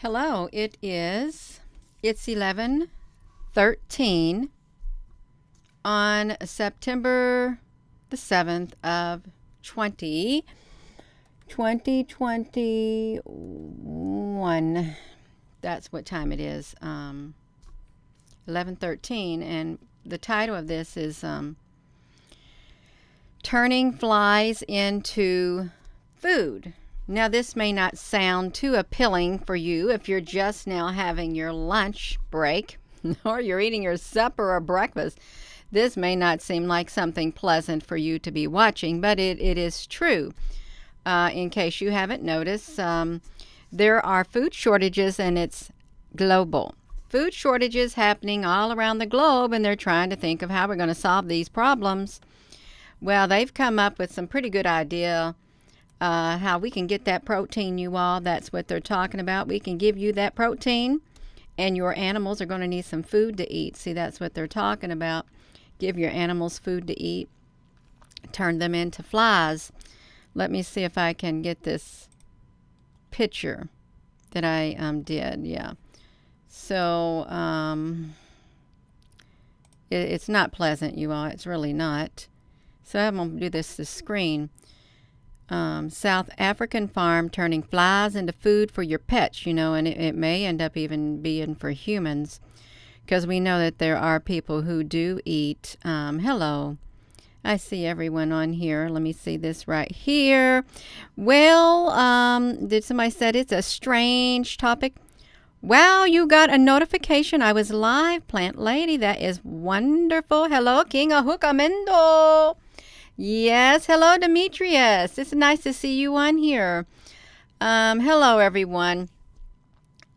Hello, it's 11:13 on September the 7th of 2021. That's what time it is. 11:13, and the title of this is Turning Flies into Food. Now, this may not sound too appealing for you if you're just now having your lunch break or you're eating your supper or breakfast. This may not seem like something pleasant for you to be watching, but it is true. In case you haven't noticed, there are food shortages, and it's global. Food shortages happening all around the globe, and they're trying to think of how we're going to solve these problems. Well, they've come up with some pretty good idea how we can get that protein, you all. That's what they're talking about. We can give you that protein, and your animals are going to need some food to eat. See, that's what they're talking about. Give your animals food to eat. Turn them into flies. Let me see if I can get this picture that I did. Yeah. So it's not pleasant, you all. It's really not. So I'm going to do this to screen. South African farm turning flies into food for your pets, and it may end up even being for humans, because we know that there are people who do eat. Hello. I see everyone on here. Let me see this right here. Well, did somebody said it's a strange topic? Wow, you got a notification. I was live, Plant Lady. That is wonderful. Hello, King Ahukamendo. Yes, hello, Demetrius. It's nice to see you on here. Hello, everyone.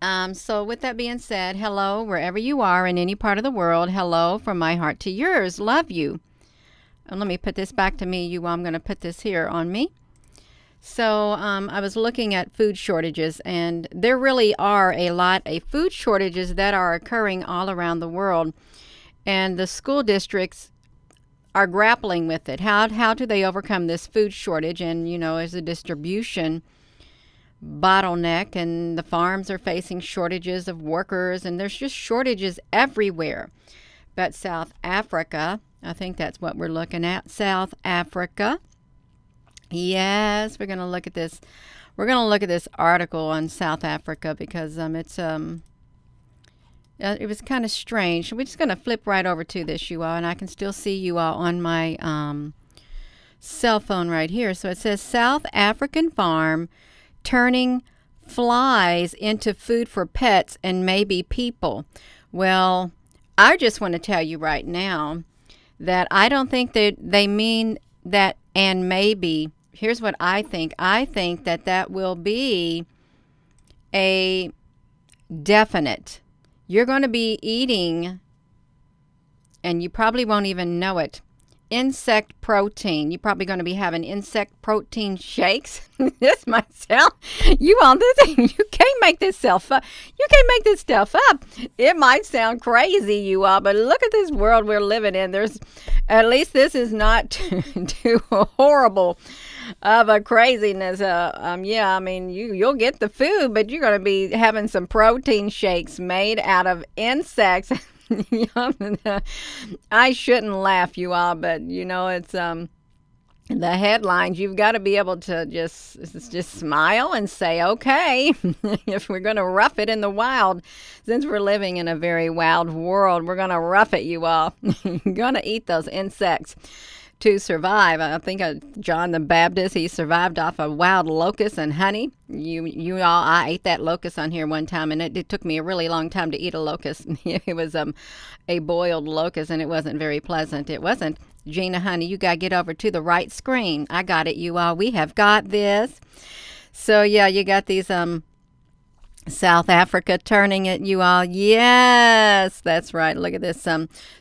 So with that being said, hello, wherever you are in any part of the world. Hello from my heart to yours. Love you. And let me put this back to me. I'm going to put this here on me. So I was looking at food shortages, and there really are a lot of food shortages that are occurring all around the world. And the school districts are grappling with it. How do they overcome this food shortage? And, as a distribution bottleneck, and the farms are facing shortages of workers, and there's just shortages everywhere. But South Africa, I think that's what we're looking at. South Africa. Yes, we're going to look at this. We're going to look at this article on South Africa because it was kind of strange. We're just going to flip right over to this, you all, and I can still see you all on my cell phone right here. So it says South African farm turning flies into food for pets and maybe people. Well, I just want to tell you right now that I don't think that they mean that and maybe. Here's what I think. I think that will be a definite. You're going to be eating, and you probably won't even know it, insect protein. You're probably going to be having insect protein shakes. This might sound, you can't make this stuff up. You can't make this stuff up. It might sound crazy, you all, but look at this world we're living in. At least this is not too horrible of a craziness. You'll get the food, but you're going to be having some protein shakes made out of insects. I shouldn't laugh, you all, but it's the headlines. You've got to be able to just smile and say, okay, if we're going to rough it in the wild, since we're living in a very wild world, we're going to rough it, you all. You're going to eat those insects to survive. I think John the Baptist, he survived off of wild locusts and honey. You all, I ate that locust on here one time, and it took me a really long time to eat a locust. It was a boiled locust, and it wasn't very pleasant. It wasn't. Gina, honey, you got to get over to the right screen. I got it, you all. We have got this. So, yeah, you got these South Africa turning it, you all. Yes, that's right. Look at this.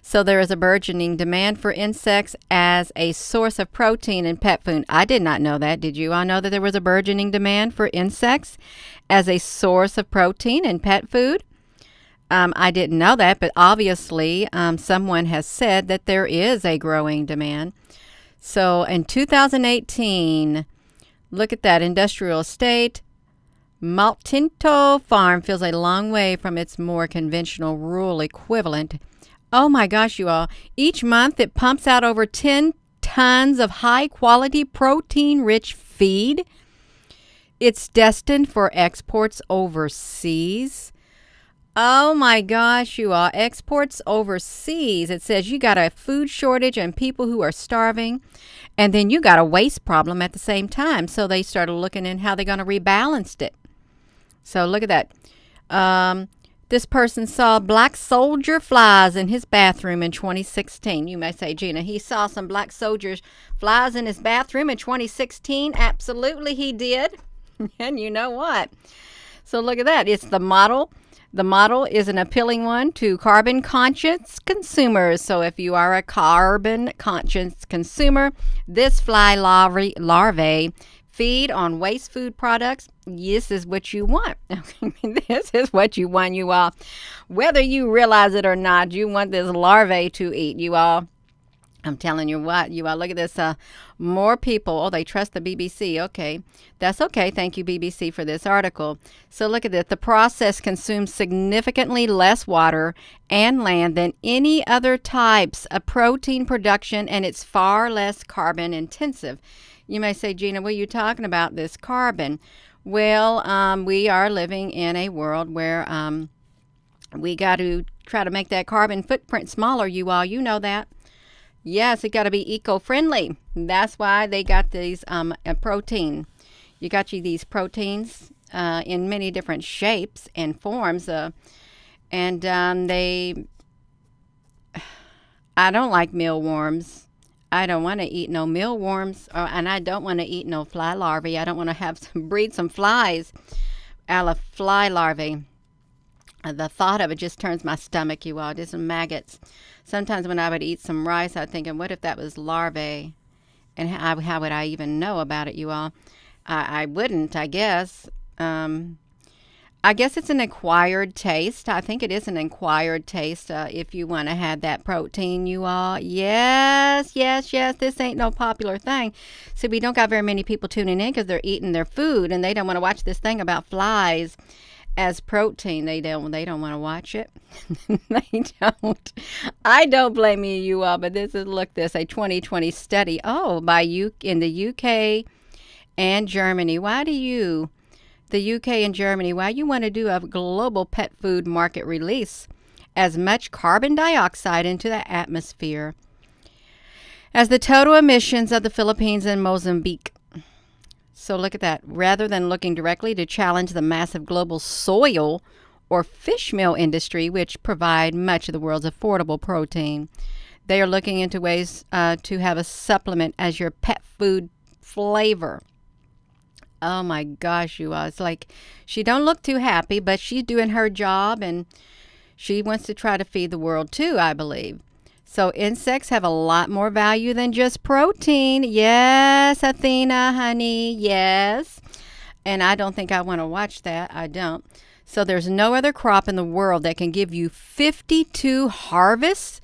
So there is a burgeoning demand for insects as a source of protein in pet food. I did not know that. Did you all know that there was a burgeoning demand for insects as a source of protein in pet food? I didn't know that, but obviously someone has said that there is a growing demand. So in 2018, look at that, industrial estate, Maltinto Farm feels a long way from its more conventional rural equivalent. Oh my gosh, you all. Each month it pumps out over 10 tons of high quality protein rich feed. It's destined for exports overseas. Oh my gosh, you all. Exports overseas. It says you got a food shortage and people who are starving. And then you got a waste problem at the same time. So they started looking in how they're going to rebalance it. So look at that. This person saw black soldier flies in his bathroom in 2016. You may say, Gina, he saw some black soldier flies in his bathroom in 2016. Absolutely he did. And you know what? So look at that. It's the model. The model is an appealing one to carbon-conscious consumers. So if you are a carbon-conscious consumer, this fly larvae feed on waste food products. This is what you want. This is what you want, you all. Whether you realize it or not, you want this larvae to eat, you all. I'm telling you what, you all. Look at this. More people. Oh, they trust the BBC. Okay. That's okay. Thank you, BBC, for this article. So look at this. The process consumes significantly less water and land than any other types of protein production, and it's far less carbon intensive. You may say, Gina, what are you talking about, this carbon? Well, we are living in a world where we got to try to make that carbon footprint smaller, you all. You know that. Yes, it got to be eco-friendly. That's why they got these protein. You got these proteins in many different shapes and forms. I don't like mealworms. I don't want to eat no mealworms, and I don't want to eat no fly larvae. I don't want to breed some flies out of fly larvae. The thought of it just turns my stomach, you all. Just maggots. Sometimes when I would eat some rice, I'd think, what if that was larvae? And how would I even know about it, you all? I wouldn't, I guess. I guess it's an acquired taste. I think it is an acquired taste if you want to have that protein, you all. Yes. This ain't no popular thing. See, we don't got very many people tuning in because they're eating their food and they don't want to watch this thing about flies as protein. They don't want to watch it. They don't. I don't blame you all, but this is a 2020 study. Oh, in the UK and Germany. The UK and Germany, why you want to do a global pet food market release as much carbon dioxide into the atmosphere as the total emissions of the Philippines and Mozambique. So look at that. Rather than looking directly to challenge the massive global soil or fish meal industry, which provide much of the world's affordable protein, they are looking into ways to have a supplement as your pet food flavor. Oh my gosh, you all. It's like she don't look too happy, but she's doing her job and she wants to try to feed the world too, I believe. So insects have a lot more value than just protein. Yes, Athena, honey, yes. And I don't think I want to watch that. I don't. So there's no other crop in the world that can give you 52 harvests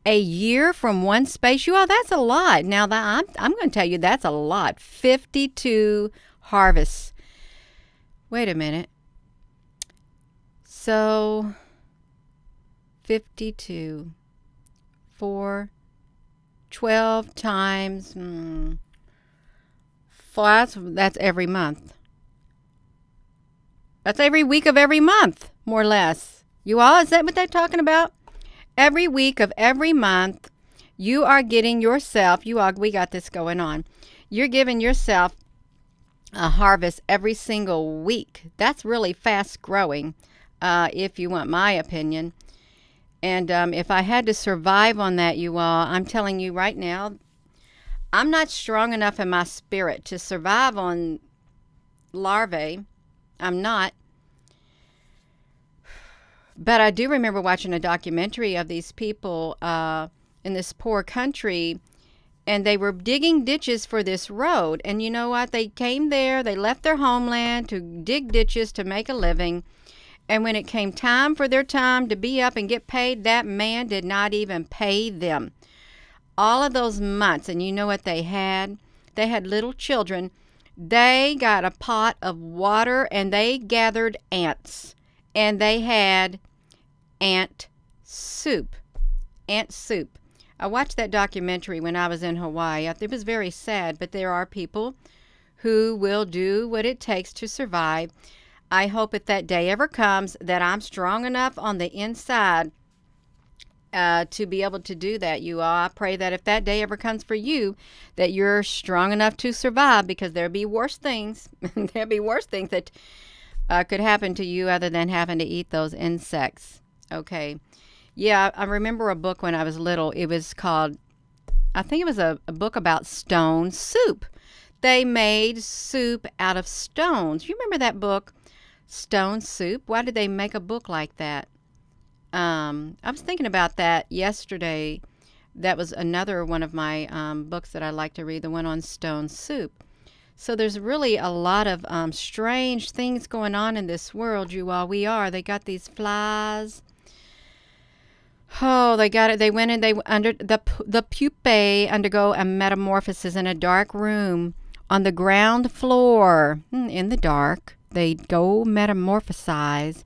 a year from one space. You all, that's a lot. Now, I'm going to tell you that's a lot. 52 harvests. Wait a minute. So 52 for 12 times that's every month. That's every week of every month, more or less. You all, is that what they're talking about? Every week of every month, you are getting yourself, we got this going on. You're giving yourself a harvest every single week. That's really fast growing, if you want my opinion. And if I had to survive on that, you all, I'm telling you right now, I'm not strong enough in my spirit to survive on larvae. I'm not. But I do remember watching a documentary of these people in this poor country, and they were digging ditches for this road. And you know what? They came there, they left their homeland to dig ditches to make a living. And when it came time for their time to be up and get paid, that man did not even pay them. All of those months, and you know what they had? They had little children They got a pot of water and they gathered ants. And they had ant soup. Ant soup. I watched that documentary when I was in Hawaii. It was very sad, but there are people who will do what it takes to survive. I hope if that day ever comes that I'm strong enough on the inside to be able to do that, you all. I pray that if that day ever comes for you, that you're strong enough to survive, because there'll be worse things. There'll be worse things that could happen to you other than having to eat those insects. Okay. Yeah, I remember a book when I was little. It was called, I think it was a book about stone soup. They made soup out of stones. You remember that book, Stone Soup? Why did they make a book like that? I was thinking about that yesterday. That was another one of my books that I like to read, the one on stone soup. So there's really a lot of strange things going on in this world, you all. They got these flies. Oh, they got it. They went in. They under the pupae undergo a metamorphosis in a dark room on the ground floor. In the dark, they go metamorphosize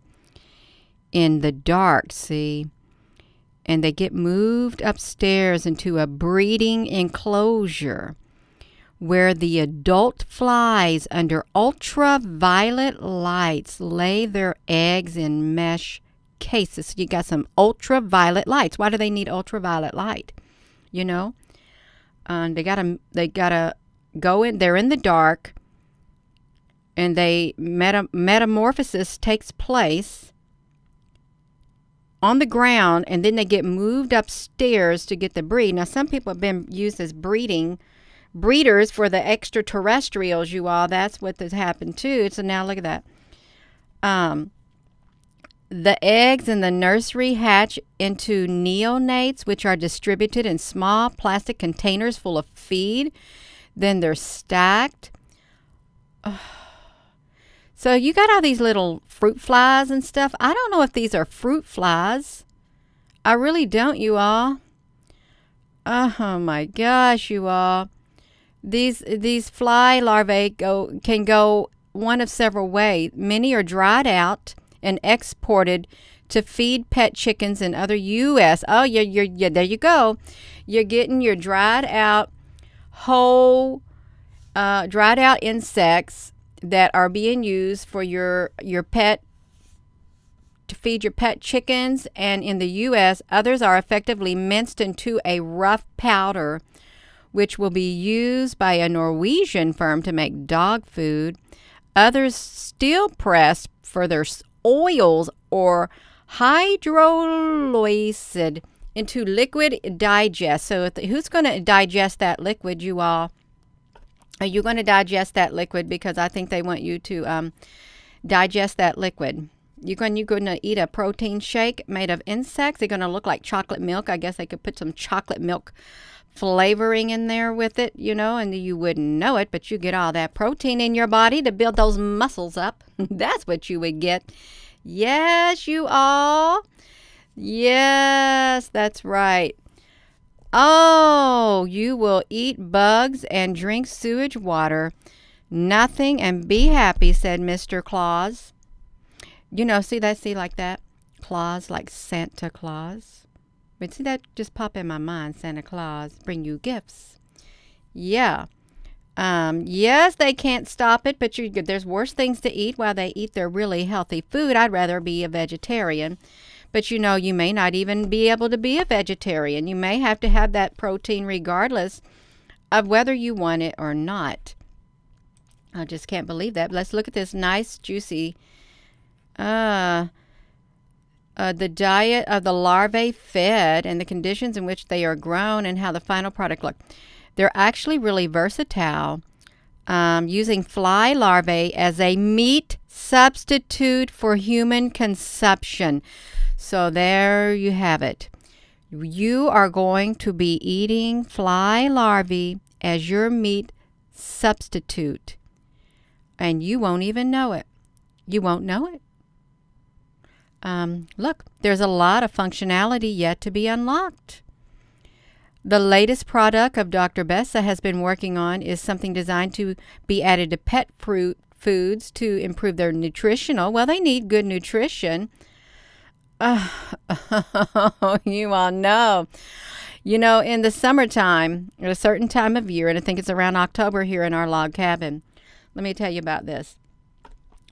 in the dark. See, and they get moved upstairs into a breeding enclosure where the adult flies under ultraviolet lights lay their eggs in mesh cases. So you got some ultraviolet lights. Why do they need ultraviolet light? You know, they gotta go in. They're in the dark, and they metamorphosis takes place on the ground, and then they get moved upstairs to get the breed. Now, some people have been used as breeders for the extraterrestrials, you all. That's what has happened too. So now look at that. The eggs in the nursery hatch into neonates, which are distributed in small plastic containers full of feed. Then they're stacked. So you got all these little fruit flies and stuff. I don't know if these are fruit flies. I really don't, you all. Oh my gosh, you all. These fly larvae can go one of several ways. Many are dried out and exported to feed pet chickens in other U.S. Oh, yeah, there you go. You're getting your dried out insects that are being used for your pet, to feed your pet chickens. And in the U.S., others are effectively minced into a rough powder, which will be used by a Norwegian firm to make dog food. Others still pressed for their oils or hydrolyzed into liquid digest. So who's going to digest that liquid, you all? Are you going to digest that liquid? Because I think they want you to digest that liquid. You're going to eat a protein shake made of insects. They're going to look like chocolate milk. I guess they could put some chocolate milk flavoring in there with it, you know, and you wouldn't know it, but you get all that protein in your body to build those muscles up. That's what you would get. Yes, you all. Yes, that's right. Oh, you will eat bugs and drink sewage water. Nothing, and be happy, said Mr. Claus. You know, see like that? Claus, like Santa Claus. But see, that just popped in my mind. Santa Claus bring you gifts. Yeah. Yes, they can't stop it, but there's worse things to eat while they eat their really healthy food. I'd rather be a vegetarian. But you know, you may not even be able to be a vegetarian. You may have to have that protein regardless of whether you want it or not. I just can't believe that. But let's look at this nice, juicy the diet of the larvae fed and the conditions in which they are grown and how the final product look. They're actually really versatile, using fly larvae as a meat substitute for human consumption. So there you have it. You are going to be eating fly larvae as your meat substitute, and you won't even know it. You won't know it. Look, there's a lot of functionality yet to be unlocked. The latest product of Dr. Bessa has been working on is something designed to be added to pet fruit foods to improve their nutritional. Well, they need good nutrition. You all know. You know, in the summertime, at a certain time of year, and I think it's around October here in our log cabin. Let me tell you about this.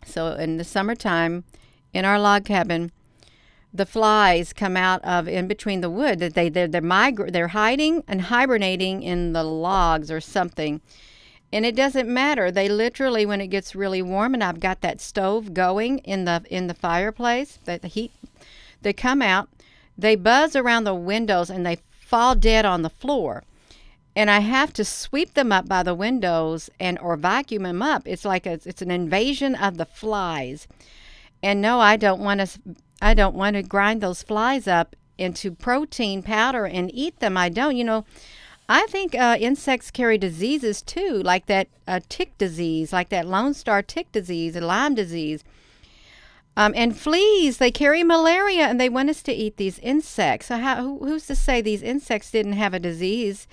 So in the summertime, in our log cabin, the flies come out of in between the wood. That they're hiding and hibernating in the logs or something. And it doesn't matter. They literally, when it gets really warm and I've got that stove going in the fireplace, the heat, they come out, they buzz around the windows and they fall dead on the floor. And I have to sweep them up by the windows or vacuum them up. It's like it's an invasion of the flies. And no, I don't want to grind those flies up into protein powder and eat them. I don't. You know, I think insects carry diseases too, like that tick disease, like that Lone Star tick disease, and Lyme disease. And fleas, they carry malaria, and they want us to eat these insects. So who's to say these insects didn't have a disease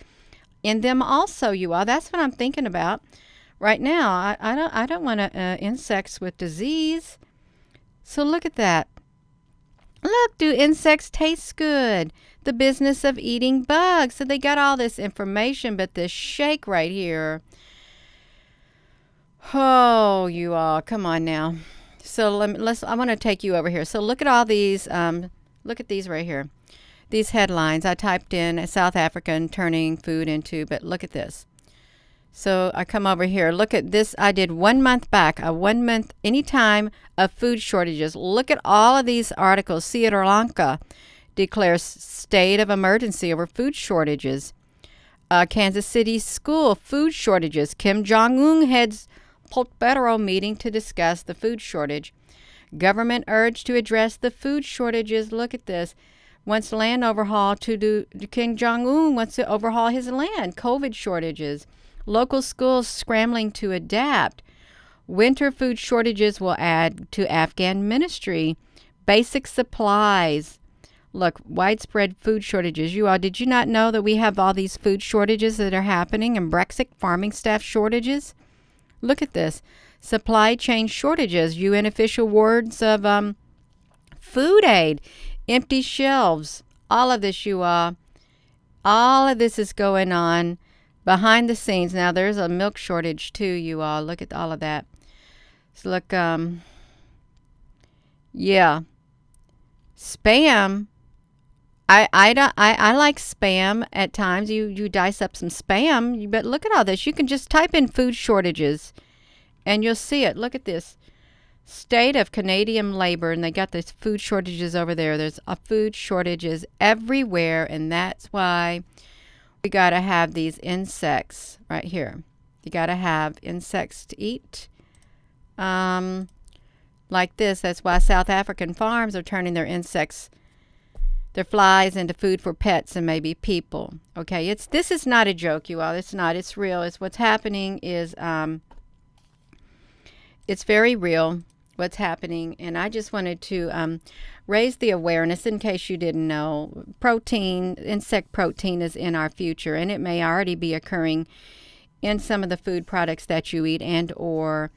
in them also, you all? That's what I'm thinking about right now. I don't want insects with disease. So look at that. Look, do insects taste good? The business of eating bugs. So they got all this information, but this shake right here. Oh, you all, come on now. So I want to take you over here. So look at all these. Look at these right here. These headlines. I typed in South African turning food into, but look at this. So I come over here. Look at this. I did 1 month back, a 1 month, anytime of food shortages. Look at all of these articles. Sri Lanka declares state of emergency over food shortages. Kansas City school food shortages. Kim Jong-un heads Politburo meeting to discuss the food shortage. Government urged to address the food shortages. Look at this. Wants land overhaul Kim Jong-un wants to overhaul his land. COVID shortages. Local schools scrambling to adapt. Winter food shortages will add to Afghan ministry. Basic supplies. Look, widespread food shortages. You all, did you not know that we have all these food shortages that are happening and Brexit farming staff shortages? Look at this. Supply chain shortages. UN official words of food aid. Empty shelves. All of this, you all. All of this is going on behind the scenes. Now, there's a milk shortage, too, you all. Look at all of that. So, look, yeah. Spam. I like spam at times. You dice up some spam, but look at all this. You can just type in food shortages, and you'll see it. Look at this. State of Canadian labor, and they got these food shortages over there. There's food shortages everywhere, and that's why we got to have these insects right here. You got to have insects to eat. Like this. That's why South African farms are turning their insects, their flies, into food for pets and maybe people. Okay, this is not a joke, you all. It's not. It's real. It's what's happening is it's very real what's happening, and I just wanted to raise the awareness in case you didn't know. Insect protein is in our future, and it may already be occurring in some of the food products that you eat and or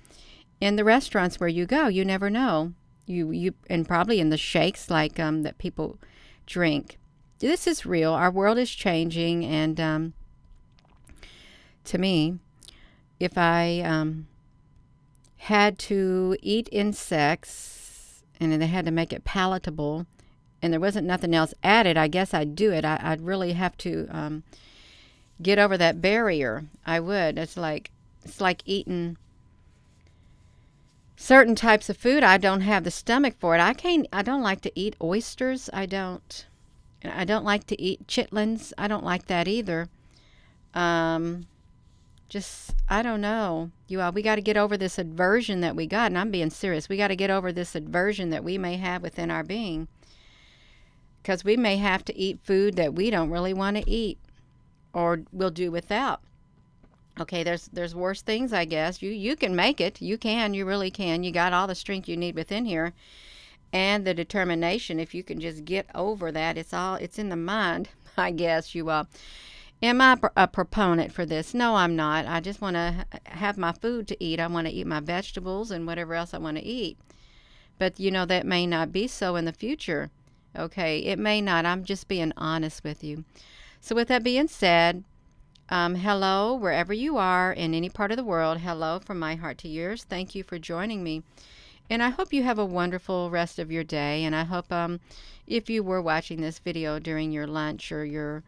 in the restaurants where you go. You never know. You and probably in the shakes like that people drink. This is real. Our world is changing, and to me, if I had to eat insects and they had to make it palatable and there wasn't nothing else added, I guess I'd do it. I'd really have to get over that barrier. I would. It's like eating certain types of food. I don't have the stomach for it. I don't like to eat oysters. I don't like to eat chitlins. I don't like that either. I don't know. We got to get over this aversion that we got, and I'm being serious. We got to get over this aversion that we may have within our being, because we may have to eat food that we don't really want to eat or we'll do without. Okay, there's worse things, I guess. You can make it. You really can. You got all the strength you need within here. and the determination. If you can just get over that, it's in the mind, I guess. You am I a proponent for this? No, I'm not. I just want to have my food to eat. I want to eat my vegetables and whatever else I want to eat. But that may not be so in the future. Okay, it may not. I'm just being honest with you. So with that being said, hello wherever you are in any part of the world. Hello from my heart to yours. Thank you for joining me. And I hope you have a wonderful rest of your day. And I hope if you were watching this video during your lunch or your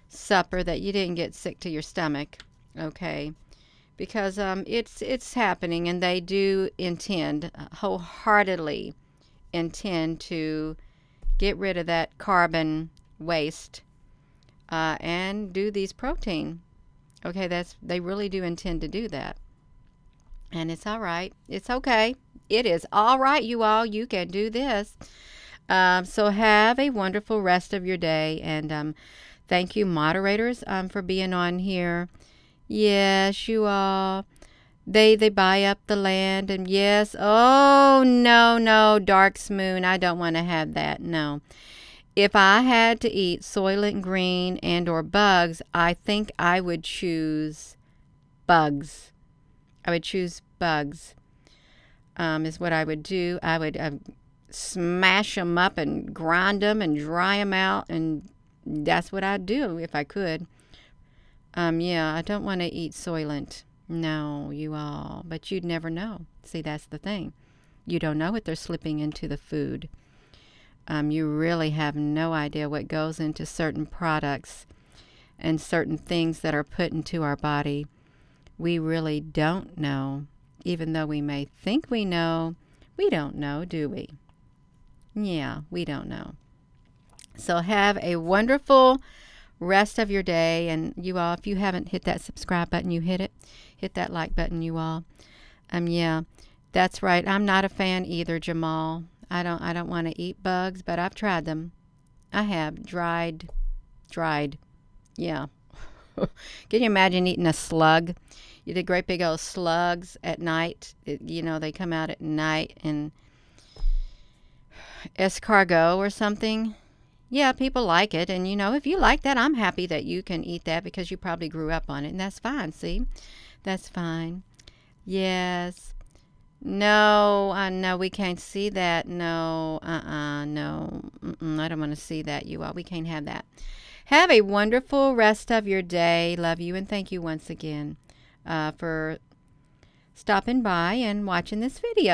supper that you didn't get sick to your stomach. Okay, because it's happening, and they do intend, wholeheartedly intend to get rid of that carbon waste and do these protein. Okay, they really do intend to do that. And it's all right. It's okay. It is all right, you all. You can do this. So have a wonderful rest of your day. And thank you, moderators, for being on here. Yes, you all. They buy up the land. And yes. Oh, no, Dark Moon. I don't want to have that. No. If I had to eat Soylent Green and or bugs, I think I would choose bugs. I would choose bugs, is what I would do. I would smash them up and grind them and dry them out, and that's what I'd do if I could. Yeah, I don't want to eat Soylent. No, you all. But you'd never know. See, that's the thing. You don't know what they're slipping into the food. You really have no idea what goes into certain products and certain things that are put into our body. We really don't know. Even though we may think we know, we don't know, do we? Yeah, we don't know. So have a wonderful rest of your day. And you all, if you haven't hit that subscribe button, you hit it. Hit that like button, you all. Yeah, that's right. I'm not a fan either, Jamal. I don't want to eat bugs, but I've tried them. I have dried. Yeah. Can you imagine eating a slug? You did great big old slugs at night. They come out at night and escargot or something. Yeah, people like it. And, if you like that, I'm happy that you can eat that because you probably grew up on it. And that's fine, see? That's fine. Yes. No, no, we can't see that. No, no. I don't want to see that, you all. We can't have that. Have a wonderful rest of your day. Love you, and thank you once again for stopping by and watching this video.